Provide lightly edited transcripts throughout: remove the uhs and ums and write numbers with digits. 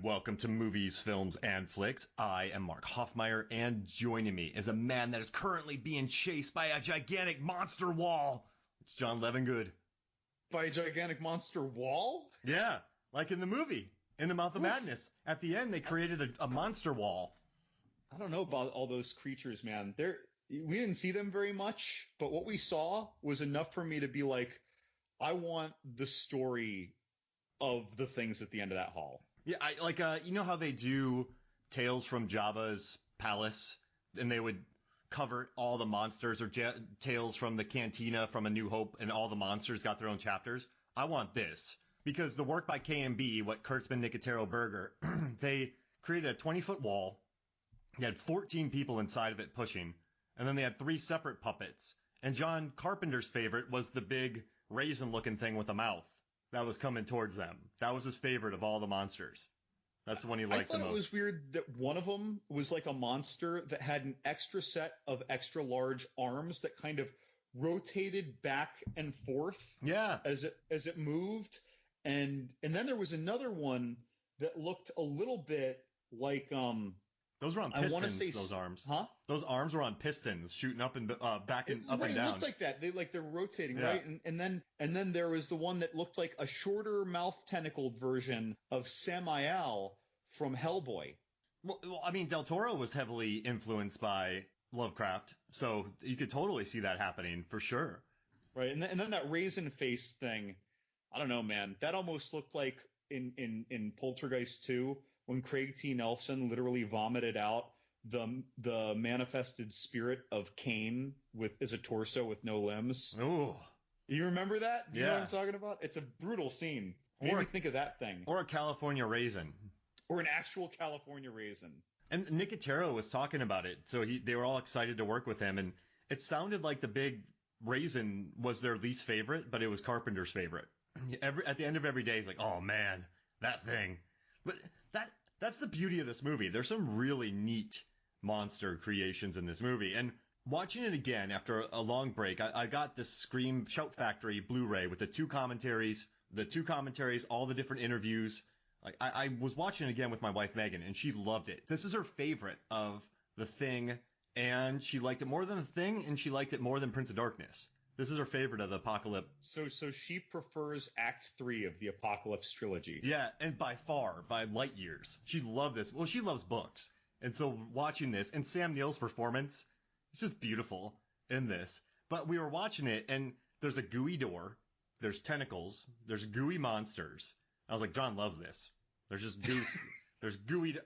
and welcome to Movies, Films, and Flicks. I am Mark Hoffmeyer, and joining me is a man that is currently being chased by a gigantic monster wall. It's John Levingood. By a gigantic monster wall? Yeah, like in the movie, In the Mouth of Madness. At the end, they created a monster wall. I don't know about all those creatures, man. We didn't see them very much, but what we saw was enough for me to be like, I want the story of the things at the end of that hall. Yeah, you know how they do Tales from Jabba's Palace, and they would cover all the monsters, or Tales from the Cantina from A New Hope, and all the monsters got their own chapters? I want this. Because the work by K&B, what Kurtzman, Nicotero, Berger, they created a 20-foot wall. They had 14 people inside of it pushing, and then they had 3 separate puppets. And John Carpenter's favorite was the big raisin-looking thing with a mouth that was coming towards them. That was his favorite of all the monsters. That's the one he liked the most. I thought it was weird that one of them was like a monster that had an extra set of extra large arms that kind of rotated back and forth. Yeah. As it moved. And then there was another one that looked a little bit like those were on pistons, those arms. Huh? Those arms were on pistons, shooting up and back and up and down. It looked like that. They're rotating, yeah. Right? And then there was the one that looked like a shorter mouth tentacled version of Samael from Hellboy. Well, I mean, Del Toro was heavily influenced by Lovecraft, so you could totally see that happening for sure. Right, and then that raisin face thing. I don't know, man. That almost looked like in Poltergeist 2 when Craig T. Nelson literally vomited out the manifested spirit of Cain as a torso with no limbs. Oh, you remember that? Do you know what I'm talking about? It's a brutal scene. Made me think of that thing. Or a California raisin. Or an actual California raisin. And Nicotero was talking about it, so they were all excited to work with him, and it sounded like the big raisin was their least favorite, but it was Carpenter's favorite. At the end of every day, he's like, oh man, that thing. But that's the beauty of this movie. There's some really neat monster creations in this movie. And watching it again after a long break, I got this Scream Shout Factory Blu-ray with the two commentaries, all the different interviews. Like I was watching it again with my wife Megan, and she loved it. This is her favorite of The Thing, and she liked it more than The Thing, and she liked it more than Prince of Darkness. This is her favorite of the Apocalypse. So she prefers Act 3 of the Apocalypse trilogy. Yeah, and by light years. She loved this. Well, she loves books. And so watching this, and Sam Neill's performance, it's just beautiful in this. But we were watching it, and there's a gooey door, there's tentacles, there's gooey monsters. I was like, John loves this. There's just there's gooey.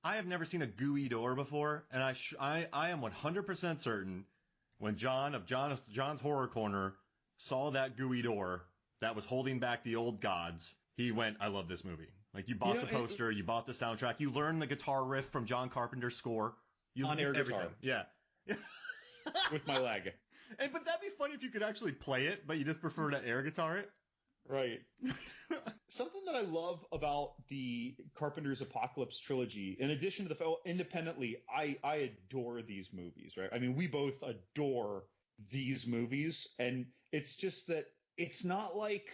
I have never seen a gooey door before, and I am 100% certain when John of John's Horror Corner saw that gooey door that was holding back the old gods, he went, I love this movie. Like, you bought the poster, you bought the soundtrack, you learned the guitar riff from John Carpenter's score. On air guitar. Yeah. With my leg. But that'd be funny if you could actually play it, but you just prefer to air guitar it. Right. Something that I love about the Carpenter's Apocalypse trilogy, in addition to independently, I adore these movies, right? I mean, we both adore these movies, and it's just that it's not like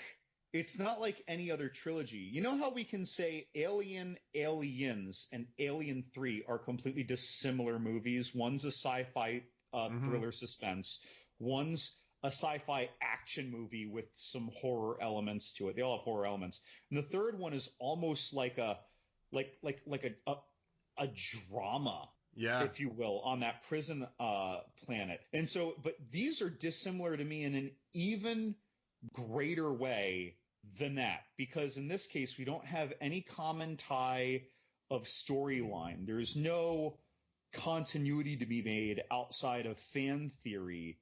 any other trilogy. You know how we can say Aliens, and Alien 3 are completely dissimilar movies? One's a sci-fi thriller suspense. One's a sci-fi action movie with some horror elements to it. They all have horror elements. And the third one is almost like a drama, if you will, on that prison planet. And so, but these are dissimilar to me in an even greater way than that, because in this case we don't have any common tie of storyline. There's no continuity to be made outside of fan theory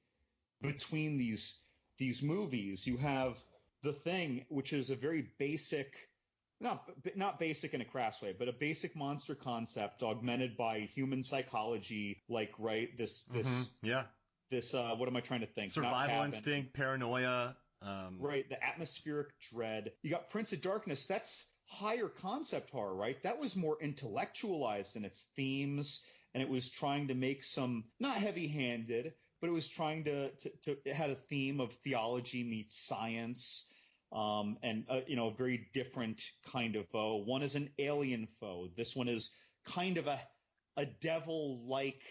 between these movies. You have The Thing, which is a very basic, not basic in a crass way, but a basic monster concept augmented by human psychology, like, right, this what am I trying to think? Survival instinct, paranoia. Right, the atmospheric dread. You got Prince of Darkness, that's higher concept horror, right? That was more intellectualized in its themes, and it was trying to make some, not heavy-handed, but it was trying to it had a theme of theology meets science. and a very different kind of foe. One is an alien foe. This one is kind of a devil-like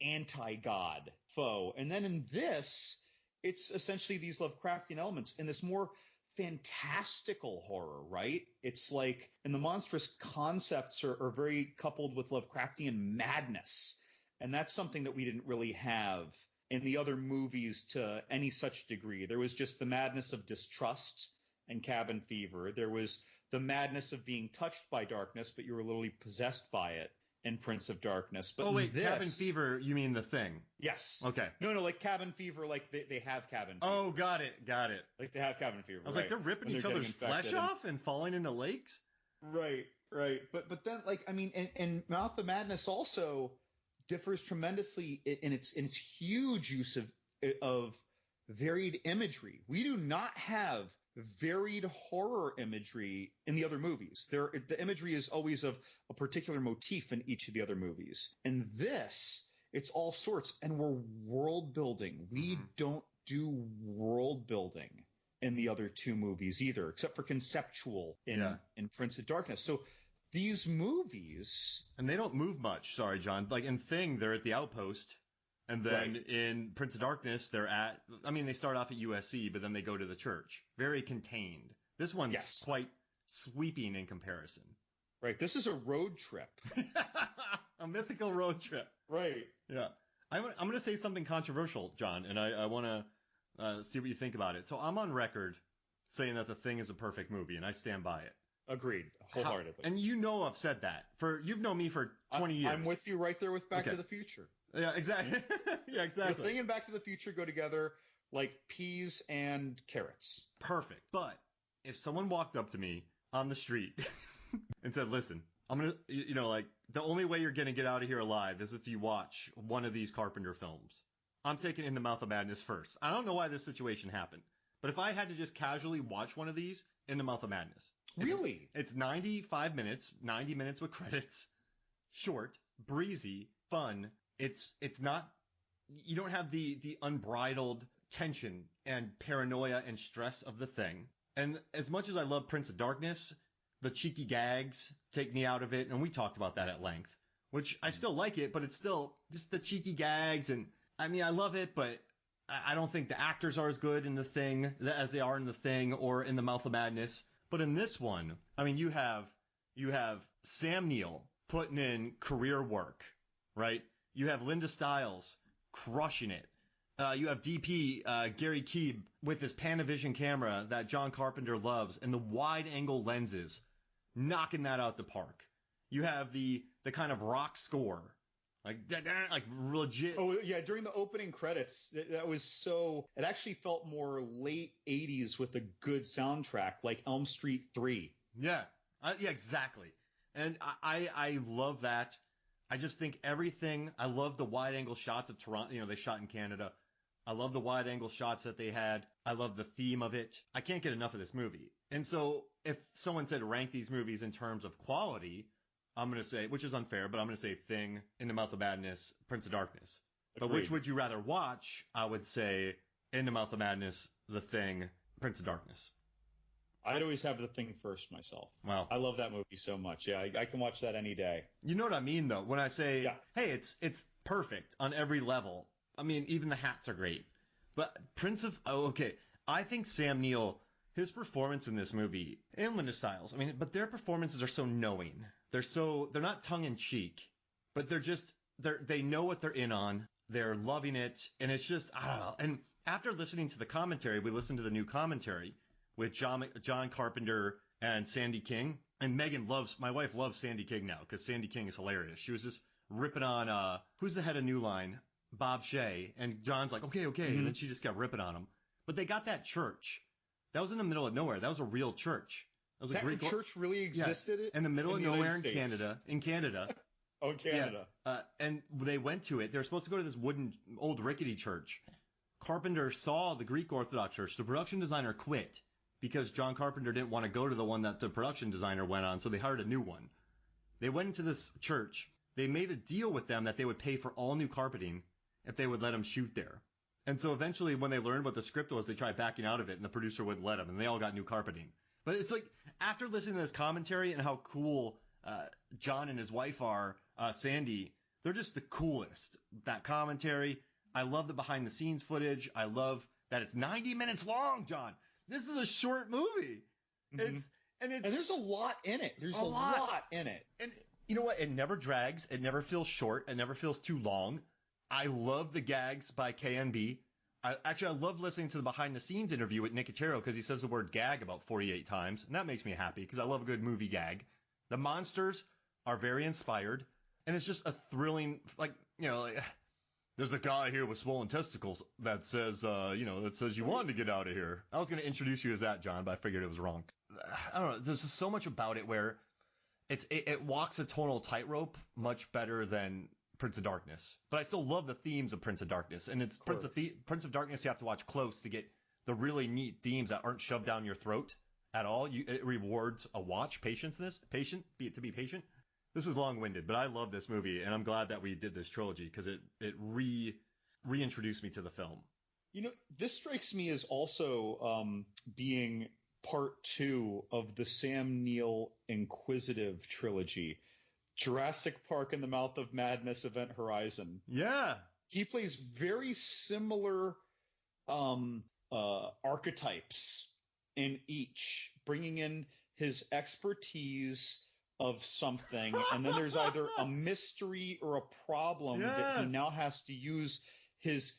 anti-god foe. And then in this, it's essentially these Lovecraftian elements in this more fantastical horror, right? It's like, and the monstrous concepts are very coupled with Lovecraftian madness. And that's something that we didn't really have in the other movies to any such degree. There was just the madness of distrust and Cabin Fever. There was the madness of being touched by darkness, but you were literally possessed by it in Prince of Darkness. But Cabin Fever, you mean The Thing? Yes. Okay. No, like Cabin Fever, like they have Cabin Fever. Oh, got it. Like they have Cabin Fever. I was like, they're ripping each other's flesh off and falling into lakes? Right. But then, like, I mean, and Mouth of Madness also differs tremendously in its huge use of varied imagery. We do not have varied horror imagery in the other movies. The imagery is always of a particular motif in each of the other movies. In this, it's all sorts, and we're world building. We don't do world building in the other two movies either, except for conceptual in Prince of Darkness. So these movies, and they don't move much. Sorry, John. Like in Thing, they're at the outpost. And then in Prince of Darkness, they start off at USC, but then they go to the church. Very contained. This one's quite sweeping in comparison. Right. This is a road trip. A mythical road trip. Right. Yeah. I'm going to say something controversial, John, and I want to see what you think about it. So I'm on record saying that The Thing is a perfect movie, and I stand by it. Agreed. Wholeheartedly. And I've said that. You've known me for 20 years. I'm with you right there with Back to the Future. Yeah, exactly. The Thing and Back to the Future go together like peas and carrots. Perfect. But if someone walked up to me on the street and said, listen, I'm going to, the only way you're going to get out of here alive is if you watch one of these Carpenter films. I'm taking In the Mouth of Madness first. I don't know why this situation happened, but if I had to just casually watch one of these, In the Mouth of Madness. Really? It's 95 minutes, 90 minutes with credits, short, breezy, fun. It's not, you don't have the unbridled tension and paranoia and stress of The Thing. And as much as I love Prince of Darkness, the cheeky gags take me out of it. And we talked about that at length, which I still like it, but it's still just the cheeky gags. And I mean, I love it, but I don't think the actors are as good in The Thing as they are in The Thing or in The Mouth of Madness. But in this one, I mean, you have Sam Neill putting in career work, right? You have Linda Stiles crushing it. You have DP Gary Keebe with his Panavision camera that John Carpenter loves and the wide-angle lenses knocking that out the park. You have the kind of rock score, like legit. Oh, yeah, during the opening credits, that was so... It actually felt more late 80s with a good soundtrack, like Elm Street 3. Yeah, exactly. And I love that. I just think everything, I love the wide-angle shots of Toronto. They shot in Canada. I love the wide-angle shots that they had. I love the theme of it. I can't get enough of this movie. And so if someone said rank these movies in terms of quality, I'm going to say, which is unfair, but I'm going to say Thing, In the Mouth of Madness, Prince of Darkness. Agreed. But which would you rather watch? I would say In the Mouth of Madness, The Thing, Prince of Darkness. I'd always have The Thing first myself. Wow. I love that movie so much. Yeah, I can watch that any day. You know what I mean, though? When I say, hey, it's perfect on every level. I mean, even the hats are great. But I think Sam Neill, his performance in this movie, and Linda Stiles, but their performances are so knowing. They're not tongue-in-cheek, but they know what they're in on. They're loving it. And it's just, I don't know. And after listening to the commentary, we listened to the new commentary with John Carpenter and Sandy King. And my wife loves Sandy King now because Sandy King is hilarious. She was just ripping on, who's the head of New Line? Bob Shea. And John's like, okay. Mm-hmm. And then she just got ripping on him. But they got that church. That was in the middle of nowhere. That was a real church. That Greek church really existed? In the middle of nowhere in Canada. Oh, in Canada. Yeah. And they went to it. They were supposed to go to this wooden, old rickety church. Carpenter saw the Greek Orthodox church. The production designer quit because John Carpenter didn't want to go to the one that the production designer went on, so they hired a new one. They went into this church. They made a deal with them that they would pay for all new carpeting if they would let them shoot there. And so eventually when they learned what the script was, they tried backing out of it, and the producer wouldn't let them, and they all got new carpeting. But it's like, after listening to this commentary and how cool John and his wife are, Sandy, they're just the coolest. That commentary, I love the behind-the-scenes footage. I love that it's 90 minutes long, John. This is a short movie. Mm-hmm. And there's a lot in it. There's a lot in it. And you know what? It never drags. It never feels short. It never feels too long. I love the gags by KNB. I love listening to the behind-the-scenes interview with Nick Cachero because he says the word gag about 48 times, and that makes me happy because I love a good movie gag. The monsters are very inspired, and it's just a thrilling, there's a guy here with swollen testicles that says, that says you wanted to get out of here. I was going to introduce you as that, John, but I figured it was wrong. I don't know. There's just so much about it where it walks a tonal tightrope much better than Prince of Darkness. But I still love the themes of Prince of Darkness. And it's Prince of Darkness you have to watch close to get the really neat themes that aren't shoved down your throat at all. It rewards a watch, to be patient. This is long-winded, but I love this movie, and I'm glad that we did this trilogy because it reintroduced me to the film. This strikes me as also being part 2 of the Sam Neill Inquisitive trilogy. Jurassic Park and the Mouth of Madness, Event Horizon. Yeah. He plays very similar archetypes in each, bringing in his expertise of something, and then there's either a mystery or a problem that he now has to use his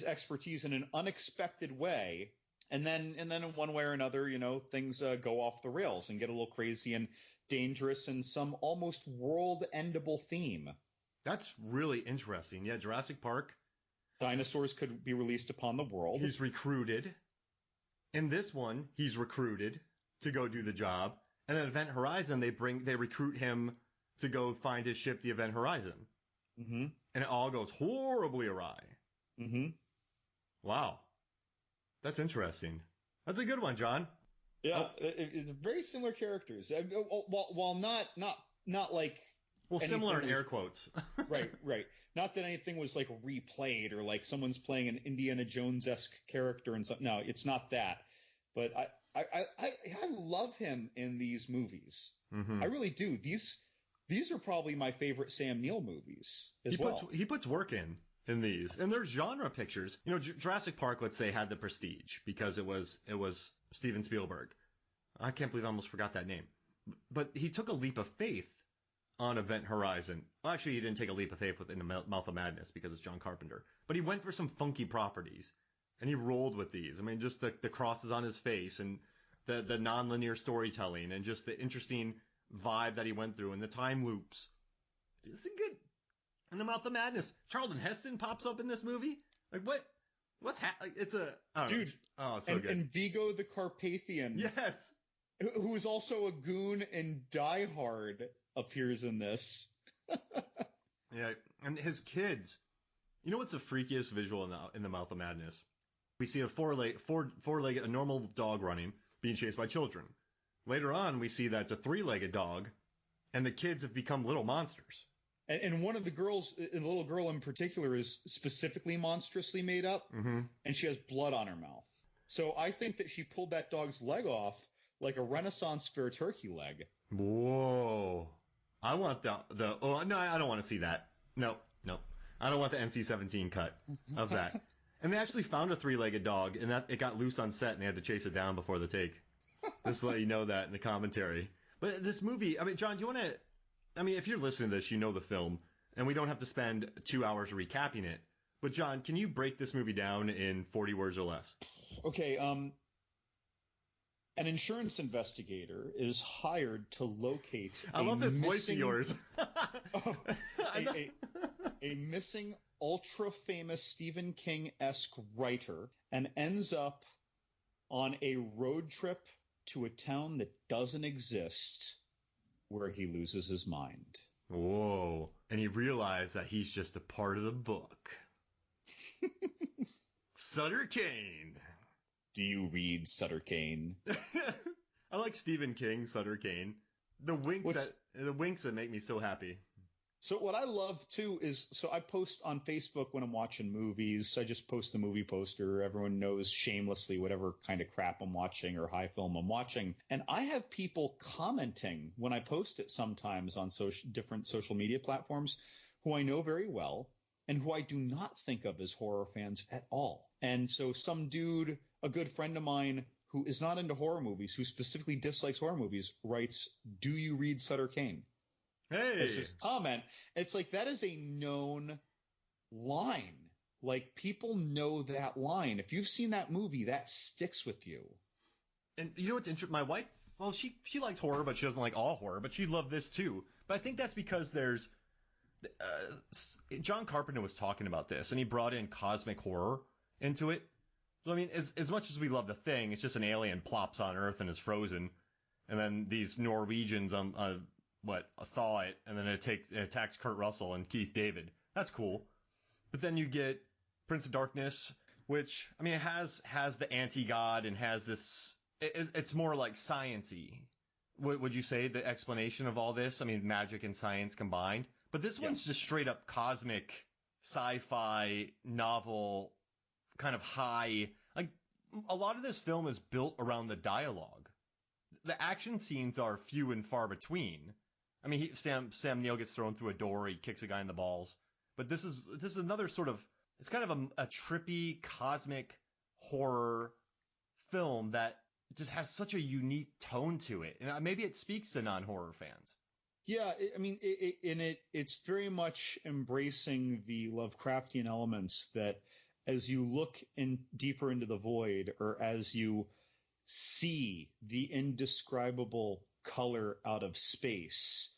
expertise in an unexpected way, and then in one way or another, things go off the rails and get a little crazy and dangerous and some almost world-endable theme. That's really interesting. Yeah, Jurassic Park. Dinosaurs could be released upon the world. He's recruited. In this one, he's recruited to go do the job. And then Event Horizon, they recruit him to go find his ship, the Event Horizon. Mm-hmm. And it all goes horribly awry. Mm-hmm. Wow. That's interesting. That's a good one, John. Yeah, it's very similar characters. While not like... Well, similar in air quotes. Right. Not that anything was like replayed or like someone's playing an Indiana Jones-esque character and something. No, it's not that. But I love him in these movies. Mm-hmm. I really do. These are probably my favorite Sam Neill movies as well. He puts work in these, and they're genre pictures. Jurassic Park, let's say, had the prestige because it was Steven Spielberg. I can't believe I almost forgot that name. But he took a leap of faith on Event Horizon. Well, actually, he didn't take a leap of faith within the Mouth of Madness because it's John Carpenter. But he went for some funky properties. And he rolled with these. I mean, just the crosses on his face and the non-linear storytelling and just the interesting vibe that he went through and the time loops. This is good. And the Mouth of Madness. Charlton Heston pops up in this movie. Like, what's happening? It's a... Dude. Oh, it's so good. And Vigo the Carpathian. Yes. Who is also a goon in Die Hard appears in this. Yeah. And his kids. You know what's the freakiest visual in the Mouth of Madness? We see a four-legged, a normal dog running, being chased by children. Later on, we see that it's a three-legged dog, and the kids have become little monsters. And one of the girls, the little girl in particular, is specifically monstrously made up, mm-hmm. and she has blood on her mouth. So I think that she pulled that dog's leg off like a Renaissance fair turkey leg. Whoa. I want no, I don't want to see that. No. I don't want the NC-17 cut of that. And they actually found a three-legged dog, and that it got loose on set, and they had to chase it down before the take. Just to let you know that in the commentary. But this movie, I mean, John, do you want to... I mean, if you're listening to this, you know the film, and we don't have to spend 2 hours recapping it. But, John, can you break this movie down in 40 words or less? Okay, an insurance investigator is hired to locate I love this voice of yours. a missing ultra-famous Stephen King-esque writer and ends up on a road trip to a town that doesn't exist where he loses his mind. Whoa. And he realized that he's just a part of the book. Sutter Kane. Do you read Sutter Kane? I like Stephen King, Sutter Kane. The winks that make me so happy. So what I love too is, so I post on Facebook when I'm watching movies. I just post the movie poster. Everyone knows shamelessly whatever kind of crap I'm watching or high film I'm watching. And I have people commenting when I post it sometimes on different social media platforms who I know very well and who I do not think of as horror fans at all. And so some dude, a good friend of mine who is not into horror movies, who specifically dislikes horror movies, writes, "Do you read Sutter Kane?" Hey. As his comment. It's like, that is a known line. Like, people know that line. If you've seen that movie, that sticks with you. And you know what's interesting? My wife, well, she likes horror, but she doesn't like all horror, but she loved this too. But I think that's because there's John Carpenter was talking about this, and he brought in cosmic horror into it. So, I mean, as much as we love The Thing, it's just an alien plops on Earth and is frozen, and then these Norwegians thaw it, and then it attacks Kurt Russell and Keith David. That's cool. But then you get Prince of Darkness, which, I mean, it has the anti-god and has this. It's more like science-y. Would you say the explanation of all this? I mean, magic and science combined. But this one's just straight up cosmic sci-fi novel, kind of high. Like, a lot of this film is built around the dialogue. The action scenes are few and far between. I mean, Sam Neill gets thrown through a door. He kicks a guy in the balls. But this is another sort of, it's kind of a trippy cosmic horror film that just has such a unique tone to it, and maybe it speaks to non-horror fans. Yeah, I mean, it's very much embracing the Lovecraftian elements that, as you look deeper into the void, or as you see the indescribable color out of space,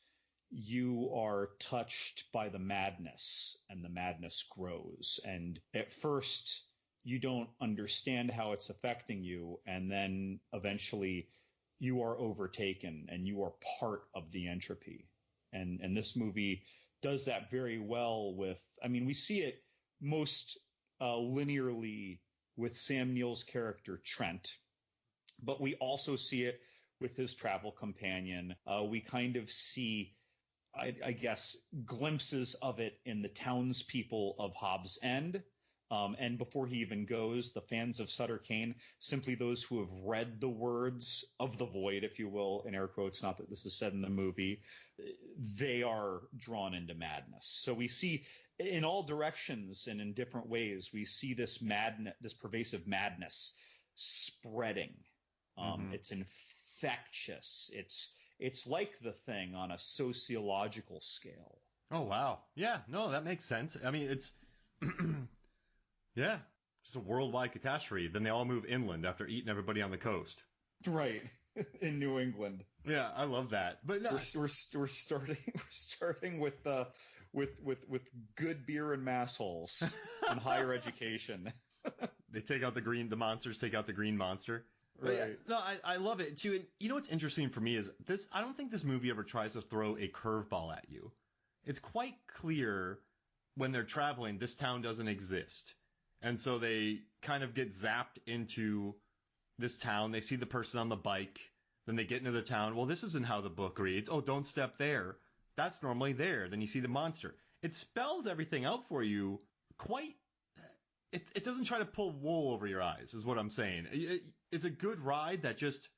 you are touched by the madness, and the madness grows. And at first, you don't understand how it's affecting you, and then eventually you are overtaken and you are part of the entropy. And this movie does that very well with, I mean, we see it most linearly with Sam Neill's character Trent, but we also see it with his travel companion. We kind of see, I guess, glimpses of it in the townspeople of Hobbs End. And before he even goes, the fans of Sutter Kane, simply those who have read the words of the void, if you will, in air quotes, not that this is said in the movie, they are drawn into madness. So we see in all directions and in different ways, we see this this pervasive madness spreading. It's infectious. It's like The Thing on a sociological scale. Oh, wow. Yeah, no, that makes sense. I mean, it's yeah, just a worldwide catastrophe. Then they all move inland after eating everybody on the coast. Right. In New England. Yeah, I love that. But no, we're starting with good beer and mass holes and higher education. The monsters take out the green monster. Right. Yeah, no, I love it too. And you know what's interesting for me is this, I don't think this movie ever tries to throw a curveball at you. It's quite clear when they're traveling, this town doesn't exist. And so they kind of get zapped into this town. They see the person on the bike. Then they get into the town. Well, this isn't how the book reads. Oh, don't step there. That's normally there. Then you see the monster. It spells everything out for you quite. It doesn't try to pull wool over your eyes, is what I'm saying. It's a good ride that just,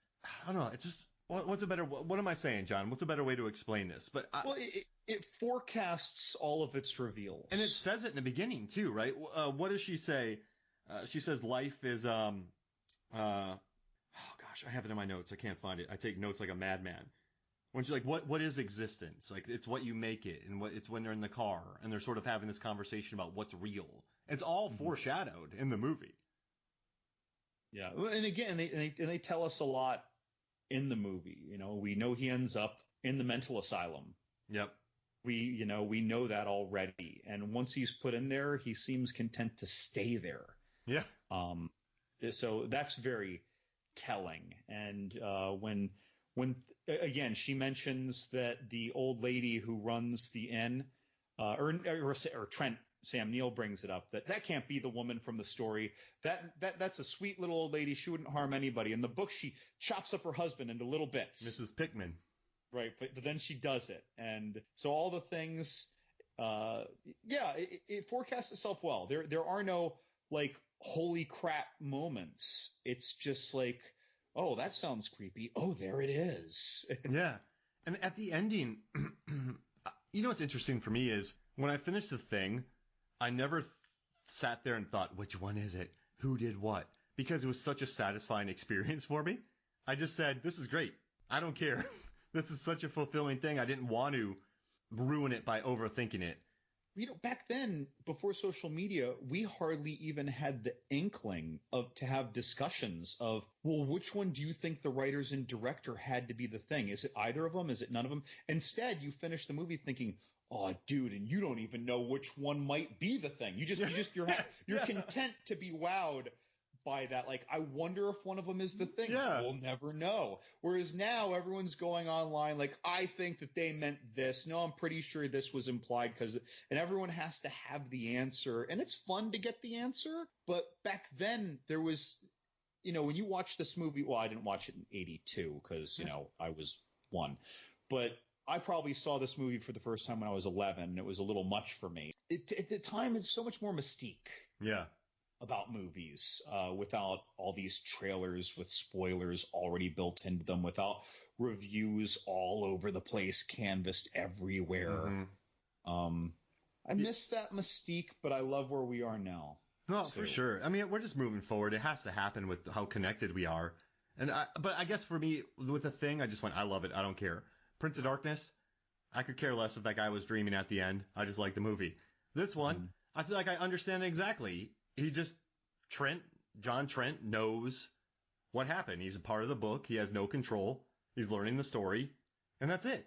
I don't know. It's just, what am I saying, John? What's a better way to explain this? But it forecasts all of its reveals. And it says it in the beginning, too, right? What does she say? She says life is, oh gosh, I have it in my notes. I can't find it. I take notes like a madman. When she's like, what is existence? Like, it's what you make it, and it's when they're in the car, and they're sort of having this conversation about what's real. It's all foreshadowed in the movie. Yeah, and again, they tell us a lot in the movie. You know, we know he ends up in the mental asylum. Yep. We know that already. And once he's put in there, he seems content to stay there. Yeah. So that's very telling. And when again, she mentions that the old lady who runs the inn, or Trent, Sam Neill brings it up, that can't be the woman from the story. That's a sweet little old lady. She wouldn't harm anybody. In the book, she chops up her husband into little bits. Mrs. Pickman. Right, but then she does it. And so all the things, yeah, it forecasts itself well. There are no like holy crap moments. It's just like, oh, that sounds creepy. Oh, there it is. Yeah. And at the ending, you know what's interesting for me is when I finished the thing, I never sat there and thought, which one is it? Who did what? Because it was such a satisfying experience for me. I just said, this is great. I don't care. This is such a fulfilling thing. I didn't want to ruin it by overthinking it. You know, back then, before social media, we hardly even had the inkling to have discussions of, well, which one do you think the writers and director had to be the thing? Is it either of them? Is it none of them? Instead, you finish the movie thinking, oh, dude, and you don't even know which one might be the thing. You're content to be wowed by that. Like, I wonder if one of them is the thing. Yeah. We'll never know. Whereas now everyone's going online like, I think that they meant this. No, I'm pretty sure this was implied and everyone has to have the answer. And it's fun to get the answer. But back then there was, you know, when you watch this movie, well, I didn't watch it in 82 because, you know, I was 1, but I probably saw this movie for the first time when I was 11. And it was a little much for me. At the time, it's so much more mystique. Yeah. About movies, without all these trailers with spoilers already built into them, without reviews all over the place, canvassed everywhere. Mm-hmm. I miss that mystique, but I love where we are now. No, for sure. I mean, we're just moving forward. It has to happen with how connected we are. But I guess for me, with The Thing, I just went, I love it. I don't care. Prince of Darkness, I could care less if that guy was dreaming at the end. I just like the movie. This one, I feel like I understand exactly. John Trent knows what happened. He's a part of the book. He has no control. He's learning the story. And that's it.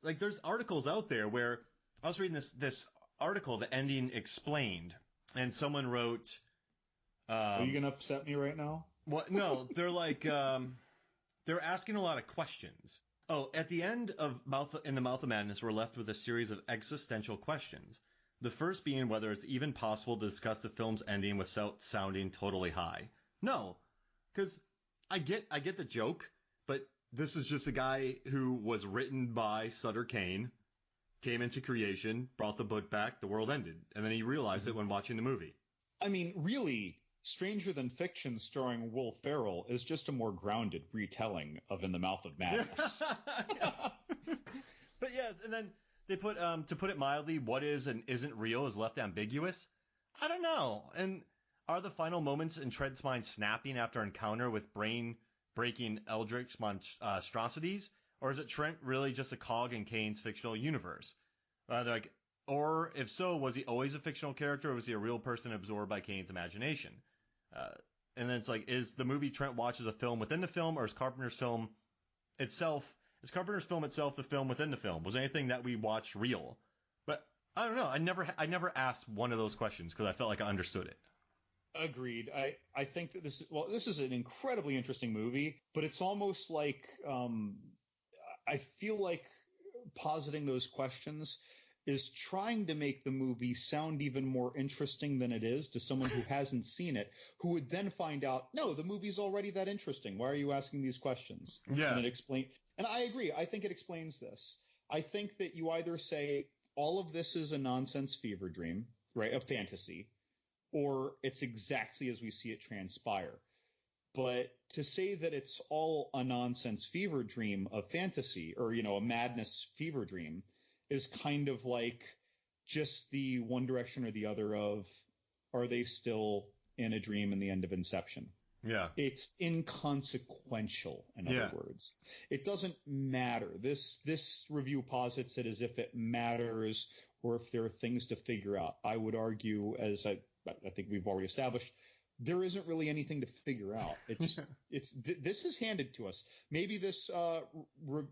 Like, there's articles out there where I was reading this article, The Ending Explained, and someone wrote... Are you going to upset me right now? Well, no, they're like, they're asking a lot of questions. Oh, at the end of In the Mouth of Madness, we're left with a series of existential questions. The first being whether it's even possible to discuss the film's ending without sounding totally high. No, because I get the joke, but this is just a guy who was written by Sutter Kane, came into creation, brought the book back, the world ended, and then he realized it when watching the movie. I mean, really, Stranger Than Fiction starring Will Ferrell is just a more grounded retelling of In the Mouth of Madness. But yeah, and then they put, to put it mildly, what is and isn't real is left ambiguous. I don't know. And are the final moments in Trent's mind snapping after encounter with brain-breaking eldritch monstrosities? Or is it Trent really just a cog in Kane's fictional universe? Or if so, was he always a fictional character, or was he a real person absorbed by Kane's imagination? And then it's like, is the movie Trent watches a film within the film, or is Carpenter's film itself the film within the film? Was anything that we watched real? But I don't know. I never asked one of those questions because I felt like I understood it. Agreed. I think that this is an incredibly interesting movie, but it's almost like, I feel like positing those questions is trying to make the movie sound even more interesting than it is to someone who hasn't seen it, who would then find out, no, the movie's already that interesting. Why are you asking these questions? Yeah. And I agree. I think it explains this. I think that you either say all of this is a nonsense fever dream, right, of fantasy, or it's exactly as we see it transpire. But to say that it's all a nonsense fever dream of fantasy, or, you know, a madness fever dream, is kind of like just the one direction or the other of, are they still in a dream in the end of Inception? Yeah. It's inconsequential, in other words. It doesn't matter. This review posits it as if it matters or if there are things to figure out. I would argue, as I think we've already established, there isn't really anything to figure out. This is handed to us. Maybe this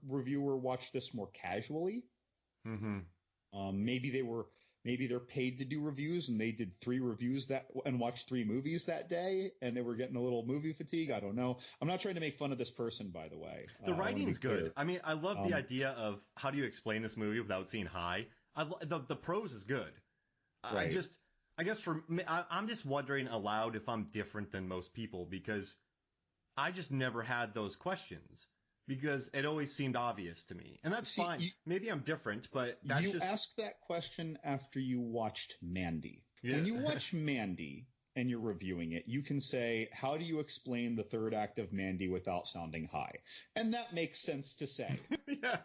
reviewer watched this more casually. Mm-hmm. Maybe they're paid to do reviews and they did 3 reviews and watched 3 movies that day and they were getting a little movie fatigue. I don't know. I'm not trying to make fun of this person, by the way. The writing's good. I mean, I love the idea of how do you explain this movie without seeing high. The prose is good. Right. I guess for me, I'm just wondering aloud if I'm different than most people because I just never had those questions. because it always seemed obvious to me. And that's fine. Maybe I'm different, but that's you asked that question after you watched Mandy. Yeah. When you watch Mandy and you're reviewing it, you can say, how do you explain the third act of Mandy without sounding high? And that makes sense to say. Yeah.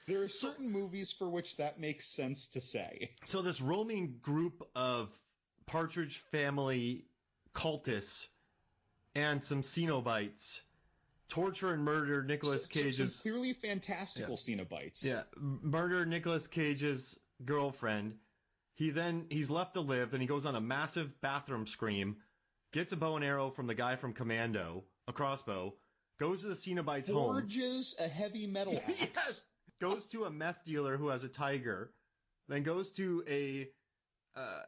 There are certain movies for which that makes sense to say. So this roaming group of Partridge Family cultists and some Cenobites torture and murder Nicolas Cage's... Some clearly fantastical Cenobites. Yeah, murder Nicolas Cage's girlfriend. He's left to live, then he goes on a massive bathroom scream, gets a bow and arrow from the guy from Commando, a crossbow, goes to the Cenobites' home. Forges a heavy metal axe. Yes! Goes to a meth dealer who has a tiger, then goes to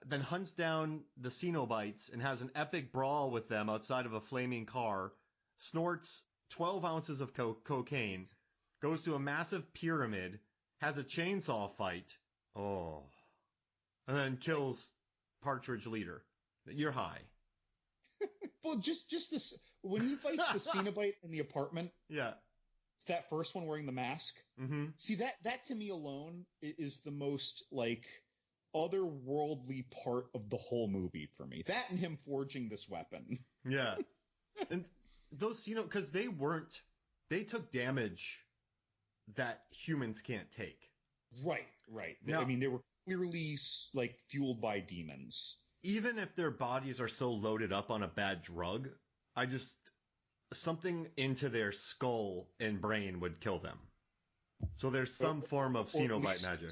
then hunts down the Cenobites and has an epic brawl with them outside of a flaming car, snorts 12 ounces of cocaine, goes to a massive pyramid, has a chainsaw fight, and then kills Partridge leader. You're high. Well, just this, when he fights the Cenobite in the apartment. Yeah. It's that first one wearing the mask. Mm-hmm. See, that to me alone is the most, like, otherworldly part of the whole movie for me. That and him forging this weapon. Yeah. And those, because they took damage that humans can't take. Right. Now, I mean, they were clearly, like, fueled by demons. Even if their bodies are so loaded up on a bad drug, something into their skull and brain would kill them. So there's some form of Cenobite magic.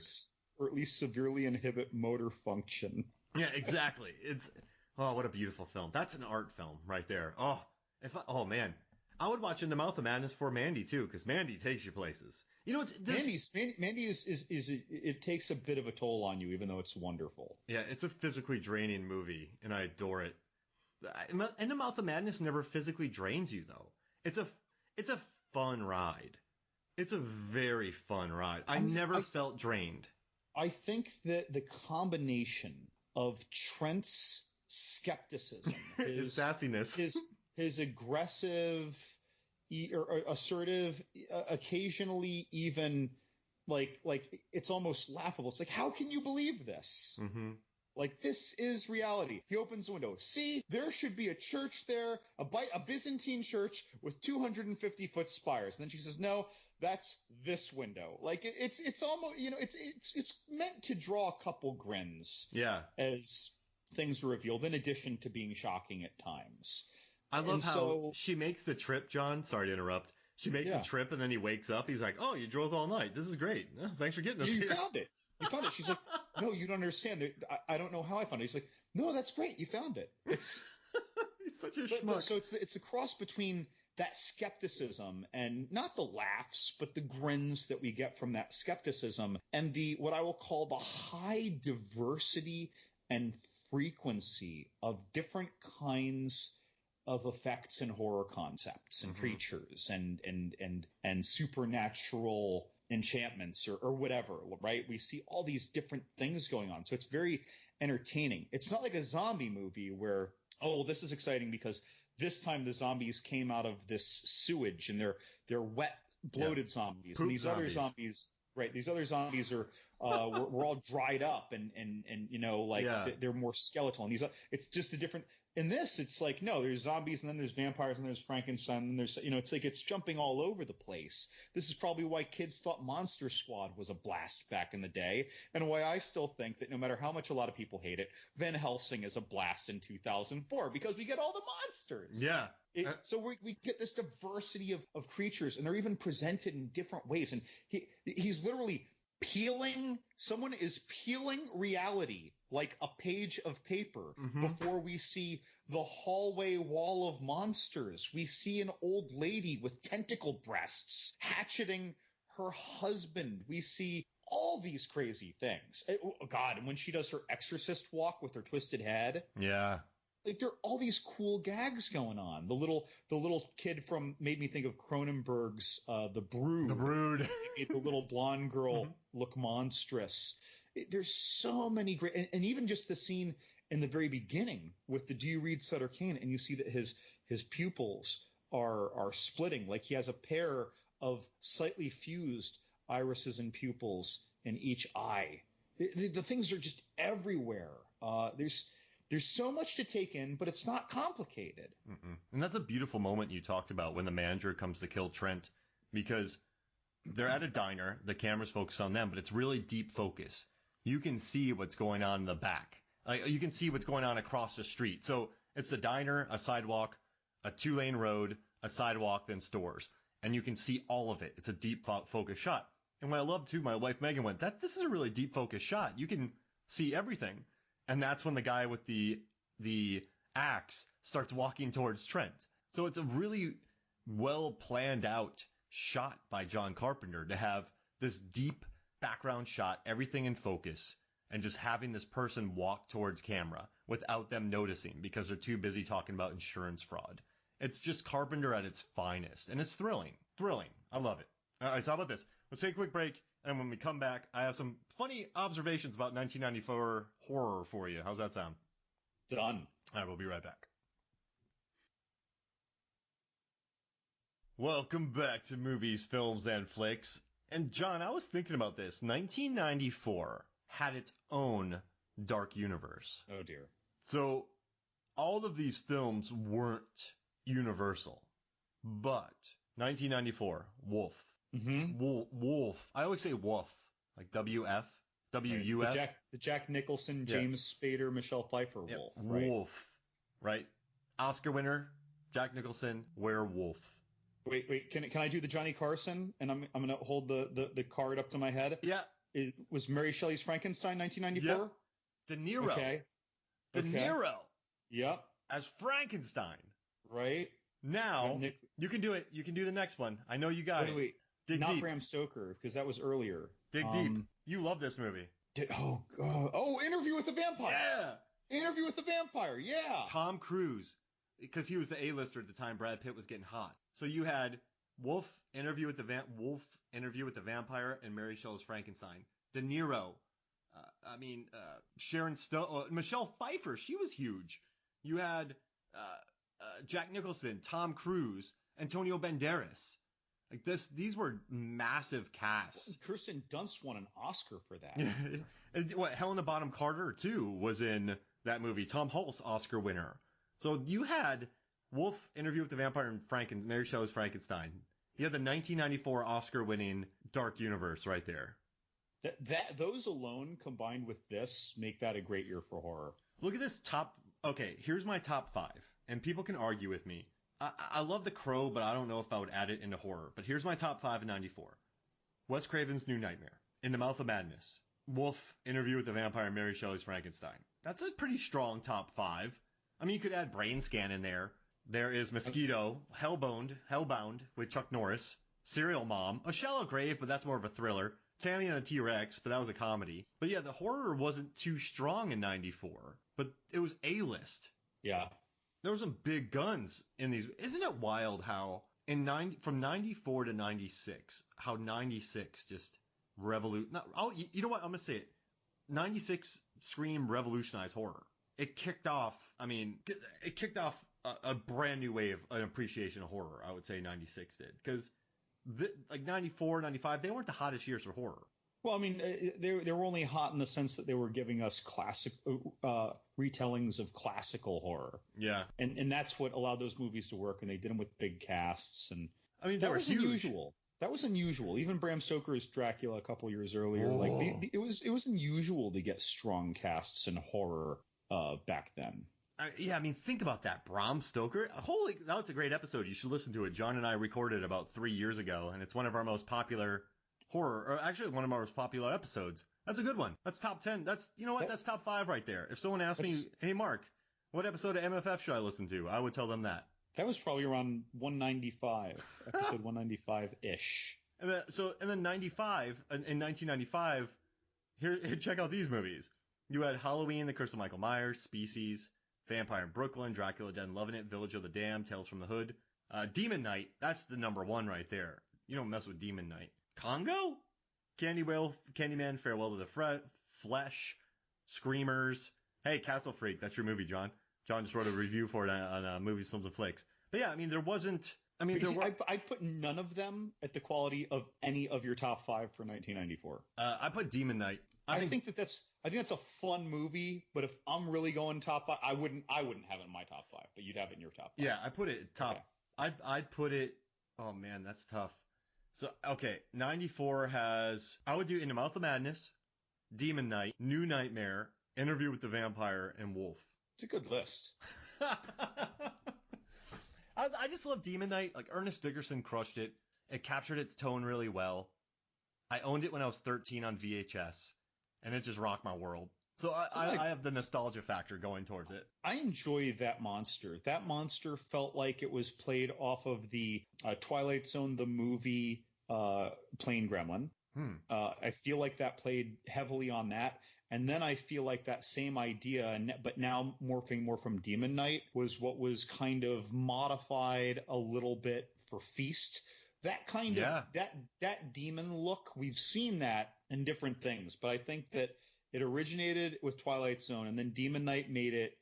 Or at least severely inhibit motor function. Yeah, exactly. What a beautiful film. That's an art film right there. Oh man. I would watch In the Mouth of Madness for Mandy too, because Mandy takes you places. Mandy is it takes a bit of a toll on you, even though it's wonderful. Yeah, it's a physically draining movie, and I adore it. In the Mouth of Madness never physically drains you, though. It's a fun ride. It's a very fun ride. I never felt drained. I think that the combination of Trent's skepticism, his sassiness, his aggressive, or assertive, occasionally even like it's almost laughable. It's like, how can you believe this? Mm-hmm. Like, this is reality. He opens the window. See, there should be a church there, a Byzantine church with 250-foot spires. And then she says, no, that's this window. Like, it's almost, it's meant to draw a couple grins. Yeah. As things are revealed, in addition to being shocking at times. I love how she makes the trip, John. Sorry to interrupt. She makes the trip, and then he wakes up. He's like, oh, you drove all night. This is great. Oh, thanks for getting us here. You found it. She's like, no, you don't understand. I don't know how I found it. He's like, no, that's great. You found it. It's he's such a schmuck. So it's a cross between that skepticism and not the laughs, but the grins that we get from that skepticism and what I will call the high diversity and frequency of different kinds of effects and horror concepts and creatures and supernatural enchantments or whatever, right? We see all these different things going on. So it's very entertaining. It's not like a zombie movie where, this is exciting because this time the zombies came out of this sewage and they're wet, bloated zombies. Poop and these zombies. other zombies, right? These other zombies are, we're all dried up and they're more skeletal. And it's just a different. In this, it's like, no, there's zombies and then there's vampires and there's Frankenstein and there's, it's like it's jumping all over the place. This is probably why kids thought Monster Squad was a blast back in the day, and why I still think that no matter how much a lot of people hate it, Van Helsing is a blast in 2004 because we get all the monsters. Yeah. So we get this diversity of creatures, and they're even presented in different ways. And he's literally someone is peeling reality like a page of paper before we see the hallway wall of monsters. We see an old lady with tentacle breasts hatcheting her husband. We see all these crazy things. Oh God, and when she does her exorcist walk with her twisted head. Yeah. Like, there are all these cool gags going on. The little kid made me think of Cronenberg's The Brood. The Brood. Made the little blonde girl look monstrous. There's so many great, and even just the scene in the very beginning with the Do You Read Sutter Kane, and you see that his pupils are splitting, like he has a pair of slightly fused irises and pupils in each eye. The things are just everywhere. There's so much to take in, but it's not complicated. Mm-mm. And that's a beautiful moment you talked about when the manager comes to kill Trent, because they're at a diner, the camera's focused on them, but it's really deep focus. You can see what's going on in the back. You can see what's going on across the street. So it's the diner, a sidewalk, a 2-lane road, a sidewalk, then stores. And you can see all of it. It's a deep focus shot. And what I love too, my wife Megan went, this is a really deep focus shot. You can see everything. And that's when the guy with the axe starts walking towards Trent. So it's a really well planned out shot by John Carpenter to have this deep background shot, everything in focus, and just having this person walk towards camera without them noticing because they're too busy talking about insurance fraud. It's just Carpenter at its finest, and it's thrilling. Thrilling. I love it. All right, so how about this? Let's take a quick break, and when we come back, I have some funny observations about 1994 horror for you. How's that sound? Done. All right, we'll be right back. Welcome back to Movies, Films, and Flicks. And John, I was thinking about this. 1994 had its own dark universe. Oh, dear. So all of these films weren't Universal. But 1994, Wolf. Mm-hmm. Wolf. I always say Wolf. Like W-F. W-U-F. Right. The Jack Nicholson, James Spader, Michelle Pfeiffer Wolf. Right? Wolf. Right? Oscar winner, Jack Nicholson, werewolf. Wait. Can I do the Johnny Carson? And I'm going to hold the card up to my head. Yeah. Was Mary Shelley's Frankenstein 1994? Yeah. De Niro. Okay. De Niro. Yep. As Frankenstein. Right. Now, you can do it. You can do the next one. I know you got it. Wait. Dig Not deep. Bram Stoker, because that was earlier. Dig deep. You love this movie. Oh, God. Oh, Interview with the Vampire. Yeah. Interview with the Vampire. Yeah. Tom Cruise. Because he was the A-lister at the time. Brad Pitt was getting hot. So you had Wolf, Interview with the Vampire, and Mary Shelley's Frankenstein. De Niro. Sharon Stone. Michelle Pfeiffer. She was huge. You had Jack Nicholson, Tom Cruise, Antonio Banderas. Like these were massive casts. Kirsten Dunst won an Oscar for that. And Helena Bonham Carter too was in that movie. Tom Hulce, Oscar winner. So you had Wolf, Interview with the Vampire, and Mary Shelley's Frankenstein. You had the 1994 Oscar-winning Dark Universe right there. Those alone combined with this make that a great year for horror. Look at this top. Okay, here's my top 5, and people can argue with me. I love The Crow, but I don't know if I would add it into horror. But here's my top 5 in 94. Wes Craven's New Nightmare, In the Mouth of Madness, Wolf, Interview with the Vampire, and Mary Shelley's Frankenstein. That's a pretty strong top 5. I mean, you could add Brain Scan in there. There is Mosquito, Hellbound with Chuck Norris, Serial Mom, A Shallow Grave, but that's more of a thriller, Tammy and the T-Rex, but that was a comedy. But yeah, the horror wasn't too strong in 94, but it was A-list. Yeah. There were some big guns in these. Isn't it wild how from 94 to 96, how 96 just you know what? I'm going to say it. 96 Scream revolutionized horror. It kicked off a brand new wave, an appreciation of horror, I would say 96 did. Because like 94, 95, they weren't the hottest years for horror. Well, I mean, they were only hot in the sense that they were giving us classic retellings of classical horror. Yeah. And that's what allowed those movies to work, and they did them with big casts. And I mean, that was unusual. That was unusual. Even Bram Stoker's Dracula a couple years earlier, it was unusual to get strong casts in horror back then. I mean, think about that. Bram Stoker. That was a great episode. You should listen to it. John and I recorded about 3 years ago, and it's one of our most popular horror, or actually one of our most popular episodes. That's a good one. That's top 10. That's top 5 right there. If someone asked me, hey, Mark, what episode of MFF should I listen to? I would tell them that. That was probably around 195, episode 195-ish. And then 1995, here, check out these movies. You had Halloween, The Curse of Michael Myers, Species, Vampire in Brooklyn, Dracula Dead and Loving It, Village of the Damned, Tales from the Hood. Demon Knight, that's the number 1 right there. You don't mess with Demon Knight. Congo? Candyman, Farewell to the Flesh, Screamers. Hey, Castle Freak, that's your movie, John. John just wrote a review for it on Movies, Films, and Flicks. But yeah, I mean, there wasn't I mean, I put none of them at the quality of any of your top 5 for 1994. I put Demon Knight. I think that's a fun movie, but if I'm really going top 5, I wouldn't have it in my top 5, but you'd have it in your top 5. Yeah, I put it top. Okay. I'd put it. Oh man, that's tough. So okay, 94 has. I would do In the Mouth of Madness, Demon Knight, New Nightmare, Interview with the Vampire, and Wolf. It's a good list. I just love Demon Knight. Like, Ernest Dickerson crushed it. It captured its tone really well. I owned it when I was 13 on VHS, and it just rocked my world. So I have the nostalgia factor going towards it. I enjoy that monster. That monster felt like it was played off of the Twilight Zone, the movie, Plane Gremlin. I feel like that played heavily on that. And then I feel like that same idea, but now morphing more from Demon Knight, was what was kind of modified a little bit for Feast. That kind of that demon look, we've seen that in different things, but I think that it originated with Twilight Zone, and then Demon Knight made it,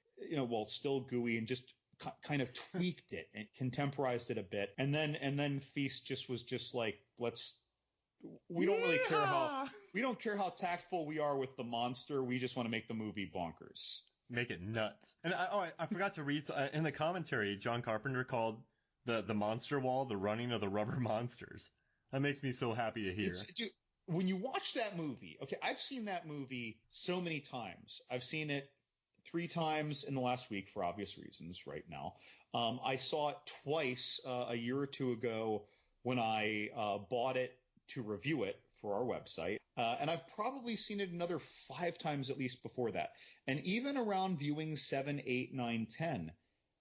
still gooey, and just kind of tweaked it and contemporized it a bit. And then Feast just was just like, we don't really care how tactful we are with the monster. We just want to make the movie bonkers. Make it nuts. And I forgot to read in the commentary, John Carpenter called the monster wall the running of the rubber monsters. That makes me so happy to hear. Dude, when you watch that movie, okay, I've seen that movie so many times. I've seen it 3 times in the last week for obvious reasons right now. I saw it twice a year or 2 ago when I bought it to review it for our website. And I've probably seen it another 5 times at least before that. And even around viewing 7, 8, 9, 10,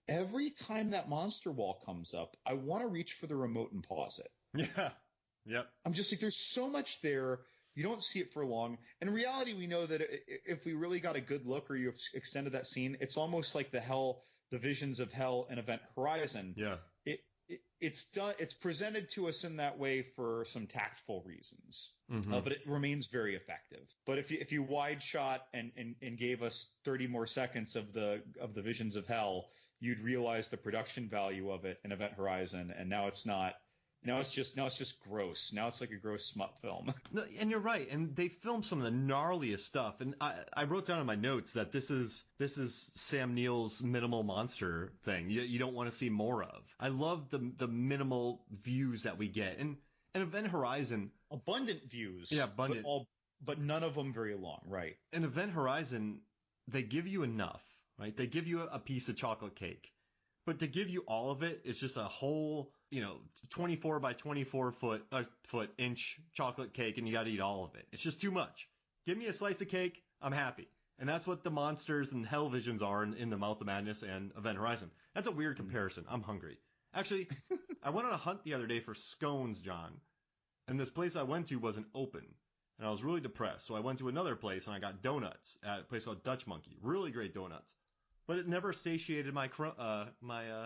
every time that monster wall comes up, I want to reach for the remote and pause it. Yeah. Yep. I'm just like, there's so much there. You don't see it for long. In reality, we know that if we really got a good look, or you extended that scene, it's almost like the visions of hell in Event Horizon. Yeah. It's done. It's presented to us in that way for some tactful reasons, but it remains very effective. But if you wide shot and gave us 30 more seconds of the visions of hell, you'd realize the production value of it in Event Horizon. And now it's not. Now it's just gross. Now it's like a gross smut film. No, and you're right. And they filmed some of the gnarliest stuff. And I wrote down in my notes that this is Sam Neill's minimal monster thing. You don't want to see more of. I love the minimal views that we get. And Event Horizon, abundant views. Yeah, abundant. But none of them very long. Right. In Event Horizon, they give you enough. Right. They give you a piece of chocolate cake. But to give you all of it, it's just a whole, 24 by 24 inch chocolate cake, and you got to eat all of it. It's just too much. Give me a slice of cake, I'm happy. And that's what the monsters and hell visions are in The Mouth of Madness and Event Horizon. That's a weird comparison. I'm hungry. Actually, I went on a hunt the other day for scones, John. And this place I went to wasn't open. And I was really depressed. So I went to another place and I got donuts at a place called Dutch Monkey. Really great donuts. But it never satiated my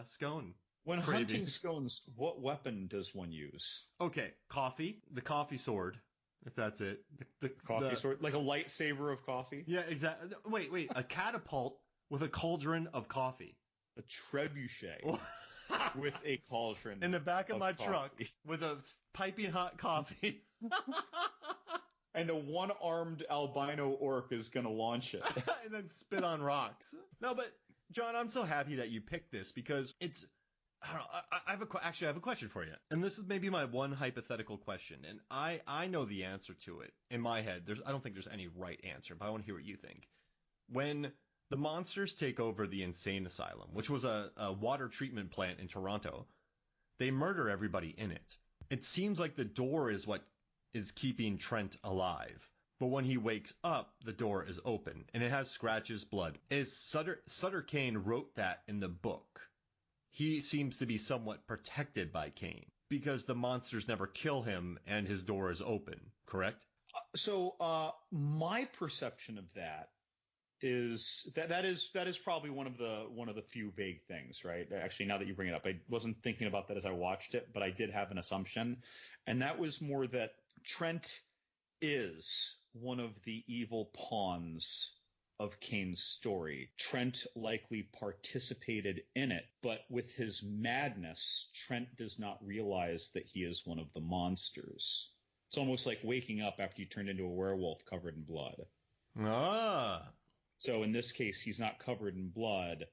scone. When hunting scones, what weapon does one use? Okay, coffee. The coffee sword, if that's it. The coffee sword? Like a lightsaber of coffee? Yeah, exactly. Wait. A catapult with a cauldron of coffee. A trebuchet with a cauldron in the back of my coffee. Truck with a piping hot coffee. And a one-armed albino orc is going to launch it. And then spit on rocks. No, but, John, I'm so happy that you picked this because it's... I don't know. I have a question for you. And this is maybe my one hypothetical question. And I know the answer to it. In my head, I don't think there's any right answer, but I want to hear what you think. When the monsters take over the insane asylum, which was a water treatment plant in Toronto, they murder everybody in it. It seems like the door is what is keeping Trent alive. But when he wakes up, the door is open, and it has Scratch's blood. As Sutter Kane wrote that in the book, he seems to be somewhat protected by Kane, because the monsters never kill him, and his door is open, correct? So my perception of that is that is probably one of the few vague things, right? Actually, now that you bring it up, I wasn't thinking about that as I watched it, but I did have an assumption, and that was more that Trent is one of the evil pawns of Kane's story. Trent likely participated in it, but with his madness, Trent does not realize that he is one of the monsters. It's almost like waking up after you turned into a werewolf covered in blood. Ah. So in this case, he's not covered in blood,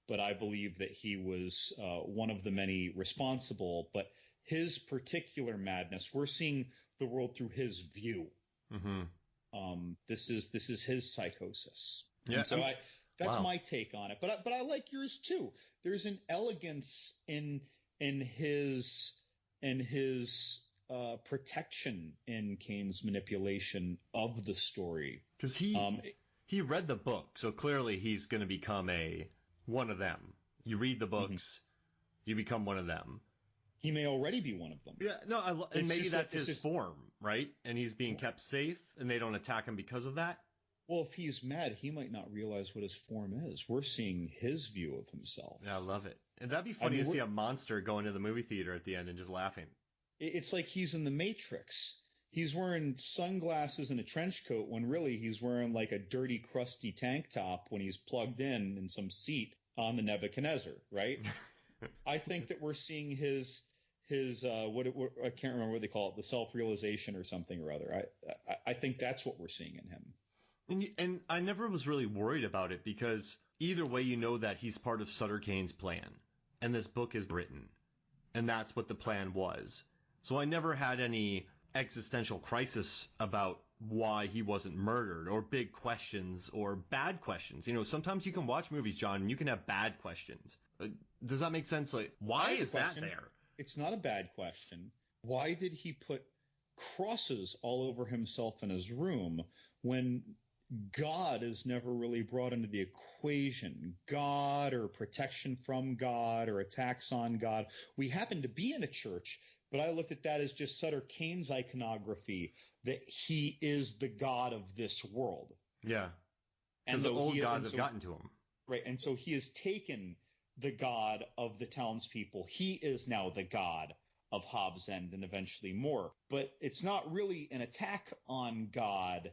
but I believe that he was one of the many responsible. But his particular madness, we're seeing the world through his view. Mm-hmm. This is his psychosis. Yeah. And so that's wow. my take on it. But I like yours too. There's an elegance in his protection in Kane's manipulation of the story. Because he read the book, so clearly he's going to become one of them. You read the books, you become one of them. He may already be one of them. Yeah, no, and maybe that's his form, right? And he's being kept safe, and they don't attack him because of that? Well, if he's mad, he might not realize what his form is. We're seeing his view of himself. Yeah, I love it. And that'd be funny to see a monster go into the movie theater at the end and just laughing. It's like he's in the Matrix. He's wearing sunglasses and a trench coat when really he's wearing like a dirty, crusty tank top when he's plugged in some seat on the Nebuchadnezzar, right? I think that we're seeing his I can't remember what they call it, the self-realization or something or other. I think that's what we're seeing in him. And I never was really worried about it because either way, you know that he's part of Sutter Kane's plan, and this book is written, and that's what the plan was. So I never had any existential crisis about why he wasn't murdered, or big questions, or bad questions. You know, sometimes you can watch movies, John, and you can have bad questions. Does that make sense? Like, why is that there? It's not a bad question. Why did he put crosses all over himself in his room when God is never really brought into the equation? God, or protection from God, or attacks on God. We happen to be in a church, but I looked at that as just Sutter Kane's iconography, that he is the God of this world. Yeah. Because the old gods have gotten to him. Right. And so he has taken the God of the townspeople. He is now the God of Hobbs End and eventually more. But it's not really an attack on God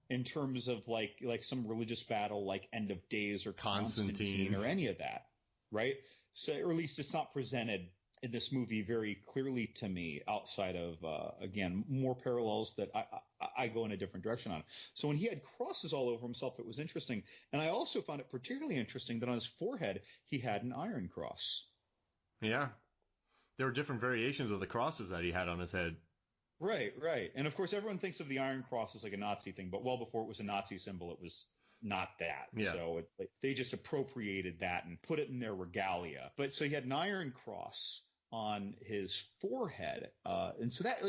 in terms of like some religious battle like End of Days or Constantine or any of that, right? So, or at least it's not presented in this movie very clearly to me, outside of, again, more parallels that I go in a different direction on. So when he had crosses all over himself, it was interesting. And I also found it particularly interesting that on his forehead, he had an iron cross. Yeah. There were different variations of the crosses that he had on his head. Right, right. And of course, everyone thinks of the iron cross as like a Nazi thing, but well before it was a Nazi symbol, it was not that. Yeah. So they just appropriated that and put it in their regalia. But so he had an iron cross on his forehead. And so that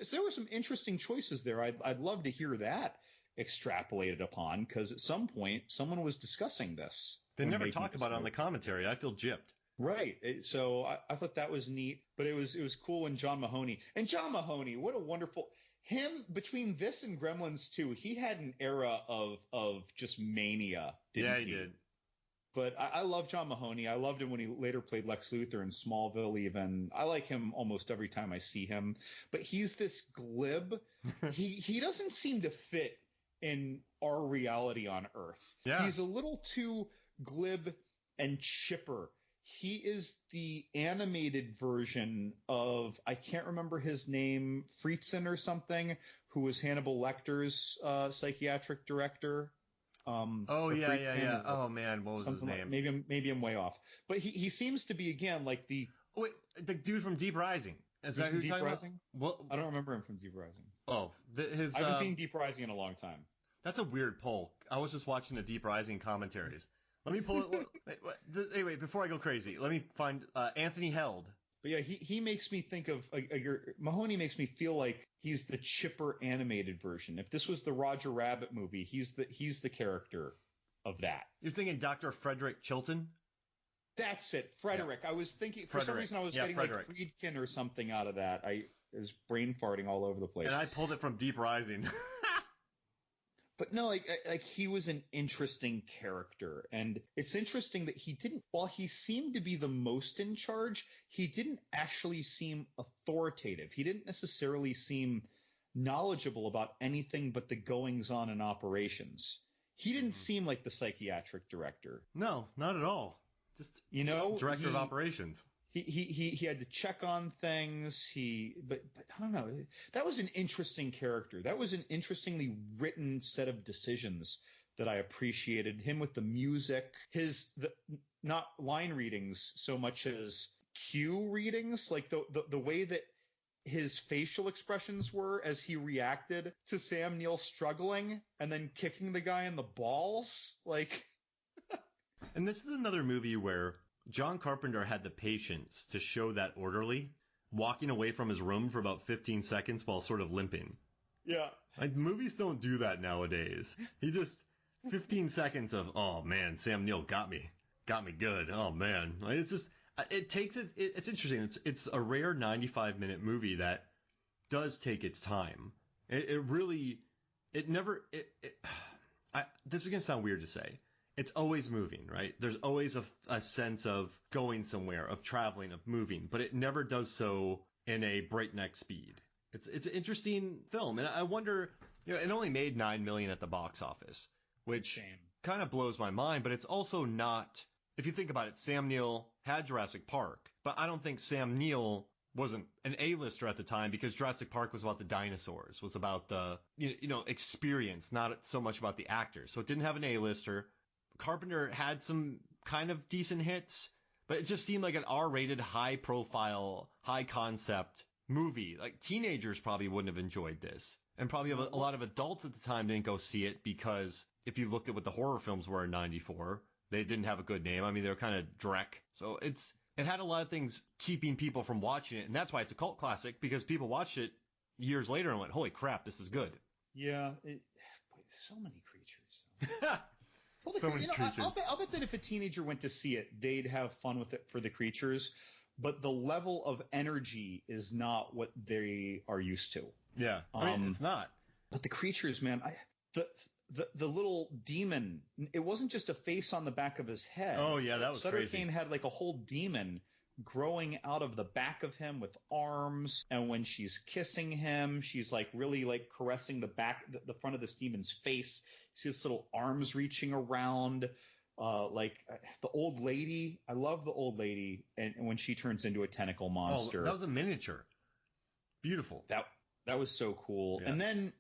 so there were some interesting choices there. I'd love to hear that extrapolated upon, because at some point someone was discussing this. They never talked about it on the commentary. I feel gypped. Right. So I thought that was neat, but it was cool when John Mahoney, what a wonderful, him between this and Gremlins 2, he had an era of just mania. Didn't he? Did. But I love John Mahoney. I loved him when he later played Lex Luthor in Smallville even. I like him almost every time I see him. But he's this glib. He doesn't seem to fit in our reality on Earth. Yeah. He's a little too glib and chipper. He is the animated version of, I can't remember his name, Fritzen or something, who was Hannibal Lecter's psychiatric director. Yeah. Oh man, what was his name? Maybe I'm way off. But he seems to be again like the dude from Deep Rising. Is that who you're talking about? Well, I don't remember him from Deep Rising. Oh, I haven't seen Deep Rising in a long time. That's a weird poll. I was just watching the Deep Rising commentaries. Let me pull it. Anyway, before I go crazy, let me find Anthony Held. But yeah, he makes me think of Mahoney makes me feel like he's the chipper animated version. If this was the Roger Rabbit movie, he's the character of that. You're thinking Dr. Frederick Chilton? That's it, Frederick. Yeah. I was thinking for some reason I was getting Frederick. Like Friedkin or something out of that. I was brain farting all over the place. And I pulled it from Deep Rising. But no, like he was an interesting character, and it's interesting that while he seemed to be the most in charge, he didn't actually seem authoritative. He didn't necessarily seem knowledgeable about anything but the goings on in operations. He didn't seem like the psychiatric director. No, not at all. Just director of operations. He had to check on things. But I don't know. That was an interesting character. That was an interestingly written set of decisions that I appreciated. Him with the music, not line readings so much as cue readings, like the way that his facial expressions were as he reacted to Sam Neill struggling and then kicking the guy in the balls. Like, and this is another movie where John Carpenter had the patience to show that orderly, walking away from his room for about 15 seconds while sort of limping. Yeah. Like, movies don't do that nowadays. He just, 15 seconds of, oh man, Sam Neill got me good. Oh man. Like, it's just, it's interesting. It's a rare 95-minute movie that does take its time. This is going to sound weird to say. It's always moving, right? There's always a sense of going somewhere, of traveling, of moving, but it never does so in a breakneck speed. It's an interesting film, and I wonder, it only made $9 million at the box office, which kind of blows my mind, but it's also not. If you think about it, Sam Neill had Jurassic Park, but I don't think Sam Neill wasn't an A-lister at the time because Jurassic Park was about the dinosaurs, was about the experience, not so much about the actors. So it didn't have an A-lister. Carpenter had some kind of decent hits, but it just seemed like an R-rated, high-profile, high-concept movie. Like, teenagers probably wouldn't have enjoyed this. And probably a lot of adults at the time didn't go see it because if you looked at what the horror films were in 94, they didn't have a good name. I mean, they were kind of dreck. So it had a lot of things keeping people from watching it. And that's why it's a cult classic, because people watched it years later and went, holy crap, this is good. Yeah. So many creatures. So many creatures. I'll bet that if a teenager went to see it, they'd have fun with it for the creatures. But the level of energy is not what they are used to. Yeah. I mean, it's not. But the creatures, man, the little demon, it wasn't just a face on the back of his head. Oh, yeah, that was crazy. Sutter Kane had like a whole demon growing out of the back of him with arms. And when she's kissing him, she's like really like caressing the front of this demon's face. You see his little arms reaching around. The old lady. I love the old lady. And when she turns into a tentacle monster. Oh, that was a miniature. Beautiful. That was so cool. Yeah. And then,